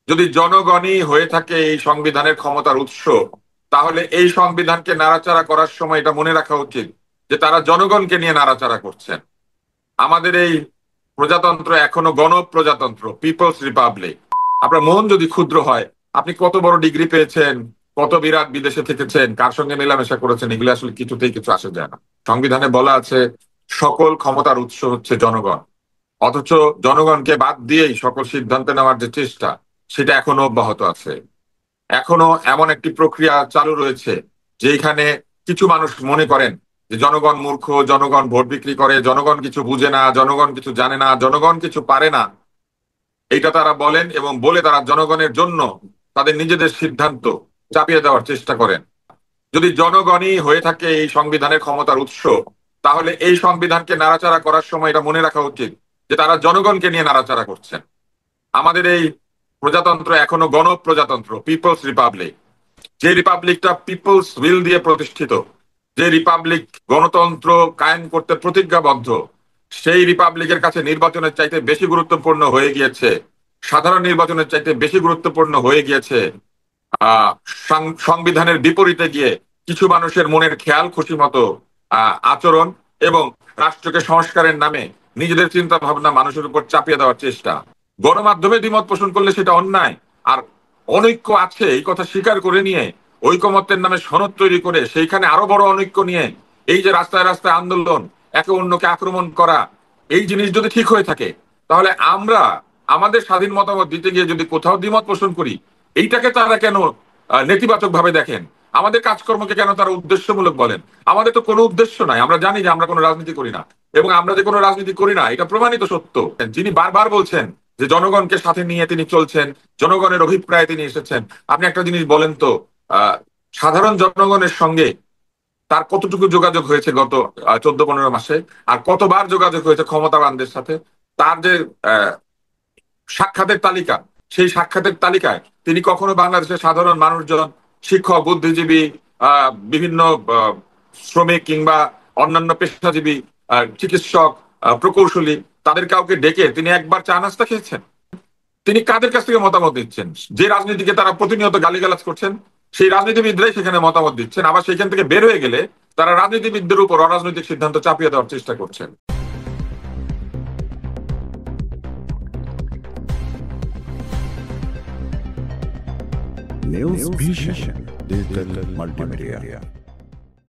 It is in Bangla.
যদি জনগণই হয়ে থাকে এই সংবিধানের ক্ষমতার উৎস, তাহলে এই সংবিধানকে নাড়াচাড়া করার সময় এটা মনে রাখা উচিত যে তারা জনগণকে নিয়ে নাড়াচাড়া করছেন। আমাদের এই প্রজাতন্ত্র এখনো গণপ্রজাতন্ত্র, পিপলস রিপাবলিক। আপনার মন যদি ক্ষুদ্র হয়, আপনি কত বড় ডিগ্রি পেয়েছেন, কত বিরাট বিদেশে থেকেছেন, কার সঙ্গে মেলামেশা করেছেন, এগুলো আসলে কিছুতেই কিছু আসে যায় না। সংবিধানে বলা আছে সকল ক্ষমতার উৎস হচ্ছে জনগণ। অথচ জনগণকে বাদ দিয়েই সকল সিদ্ধান্ত নেওয়ার যে চেষ্টা, সেটা এখনো অব্যাহত আছে। এখনো এমন একটি প্রক্রিয়া চালু রয়েছে যেখানে কিছু মানুষ মনে করেন যে জনগণ মূর্খ, জনগণ ভোট বিক্রি করে, জনগণ কিছু বুঝে না, জনগণ কিছু জানে না, জনগণ কিছু পারে না। এইটা তারা বলেন এবং বলে তারা জনগণের জন্য তাদের নিজেদের সিদ্ধান্ত চাপিয়ে দেওয়ার চেষ্টা করেন। যদি জনগণই হয়ে থাকে এই সংবিধানের ক্ষমতার উৎস, তাহলে এই সংবিধানকে নাড়াচাড়া করার সময় এটা মনে রাখা উচিত যে তারা জনগণকে নিয়ে নাড়াচাড়া করছেন। আমাদের এই প্রজাতন্ত্র এখনো গণপ্রজাতন্ত্র, পিপলস রিপাবলিক। যে রিপাবলিকটা পিপলস উইল দিয়ে প্রতিষ্ঠিত, যে রিপাবলিক গণতন্ত্র কায়েম করতে প্রতিজ্ঞাবদ্ধ, সেই রিপাবলিকের কাছে নির্বাচনের চাইতে বেশি গুরুত্বপূর্ণ হয়ে গিয়েছে, সাধারণ নির্বাচনের চাইতে বেশি গুরুত্বপূর্ণ হয়ে গিয়েছে আহ সংবিধানের বিপরীতে গিয়ে কিছু মানুষের মনের খেয়াল খুশি মতো আচরণ এবং রাষ্ট্রকে সংস্কারের নামে নিজেদের চিন্তা ভাবনা মানুষের উপর চাপিয়ে দেওয়ার চেষ্টা। গণমাধ্যমে দ্বিমত পোষণ করলে সেটা অন্যায়। আর অনৈক্য আছে এই কথা স্বীকার করে নিয়ে ঐকমত্যের নামে সনদ তৈরি করে সেইখানে আরো বড় অনৈক্য নিয়ে এই যে রাস্তায় রাস্তায় আন্দোলন, একে অন্যকে আক্রমণ করা, এই জিনিস যদি ঠিক হয়ে থাকে, তাহলে আমরা আমাদের স্বাধীন মতামত দিতে গিয়ে যদি কোথাও দ্বিমত পোষণ করি, এইটাকে তারা কেন নেতিবাচক ভাবে দেখেন? আমাদের কাজকর্মকে কেন তারা উদ্দেশ্যমূলক বলেন? আমাদের তো কোনো উদ্দেশ্য নাই, আমরা জানি যে আমরা কোনো রাজনীতি করি না। এবং আমরা যে কোনো রাজনীতি করি না এটা প্রমাণিত সত্য। যিনি বারবার বলছেন যে জনগণকে সাথে নিয়ে তিনি চলছেন, জনগণের অভিপ্রায়ে তিনি এসেছেন, আপনি একটা জিনিস বলেন তো, আহ সাধারণ জনগণের সঙ্গে তার কতটুকু যোগাযোগ হয়েছে গত 14-15 মাসে? আর কতবার যোগাযোগ হয়েছে ক্ষমতাবানদের সাথে? তার যে আহ সাক্ষাতের তালিকা, সেই সাক্ষাতের তালিকায় তিনি কখনো বাংলাদেশের সাধারণ মানুষজন, শিক্ষক, বুদ্ধিজীবী, বিভিন্ন শ্রমিক কিংবা অন্যান্য পেশাজীবী, চিকিৎসক, প্রকৌশলী, তাদের কাউকে ডেকে তিনি একবার চা নাস্তা খেয়েছেন? তিনি কাদের কাছ থেকে মতামত দিচ্ছেন? যে রাজনীতিকে তারা প্রতিনিয়ত গালিগালাজ করছেন, সেই রাজনীতিবিদরাই সেখানে মতামত দিচ্ছেন। আবার সেখান থেকে বের হয়ে গেলে তারা রাজনীতিবিদদের উপর অরাজনৈতিক সিদ্ধান্ত চাপিয়ে দেওয়ার চেষ্টা করছেন। News Vision, Digital Multimedia.